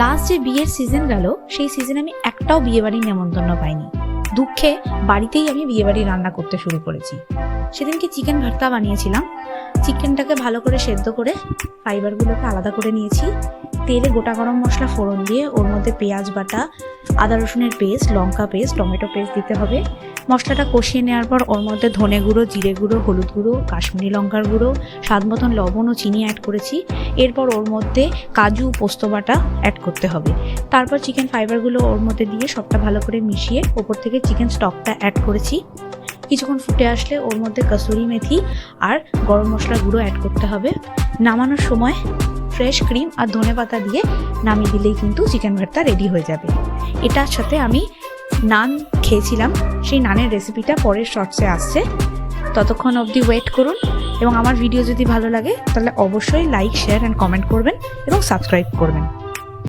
Last যে বিয়ের season গেল সেই সিজনে আমি একটাও বিয়েবাড়ির নেমন্তন্ন পাইনি। দুঃখে বাড়িতেই আমি বিয়েবাড়ি রান্না করতে শুরু করেছি। সেদিনকে চিকেন ভর্তা বানিয়েছিলাম। চিকেনটাকে ভালো করে সেদ্ধ করে ফাইবারগুলোকে আলাদা করে নিয়েছি। তেলে গোটা গরম মশলা ফোড়ন দিয়ে ওর মধ্যে পেঁয়াজ বাটা, আদা রসুনের পেস্ট, লঙ্কা পেস্ট, টমেটো পেস্ট দিতে হবে। মশলাটা কষিয়ে নেওয়ার পর ওর মধ্যে ধনে গুঁড়ো, জিরে গুঁড়ো, হলুদ গুঁড়ো, কাশ্মীরি লঙ্কার গুঁড়ো, স্বাদ মতন লবণ ও চিনি অ্যাড করেছি। এরপর ওর মধ্যে কাজু, পোস্ত বাটা অ্যাড করতে হবে। তারপর চিকেন ফাইবারগুলো ওর মধ্যে দিয়ে সবটা ভালো করে মিশিয়ে ওপর থেকে চিকেন স্টকটা অ্যাড করেছি। কিছুক্ষণ ফুটে আসলে ওর মধ্যে কসুরি মেথি আর গরম মশলার গুঁড়ো অ্যাড করতে হবে। নামানোর সময় ফ্রেশ ক্রিম আর ধনেপাতা দিয়ে নামিয়ে দিলেই কিন্তু চিকেন ভর্তা রেডি হয়ে যাবে। এটার সাথে আমি নান খেয়েছিলাম, সেই নানের রেসিপিটা পরের শর্টসে আসছে। ততক্ষণ অবধি ওয়েট করুন এবং আমার ভিডিও যদি ভালো লাগে তাহলে অবশ্যই লাইক, শেয়ার অ্যান্ড কমেন্ট করবেন এবং সাবস্ক্রাইব করবেন।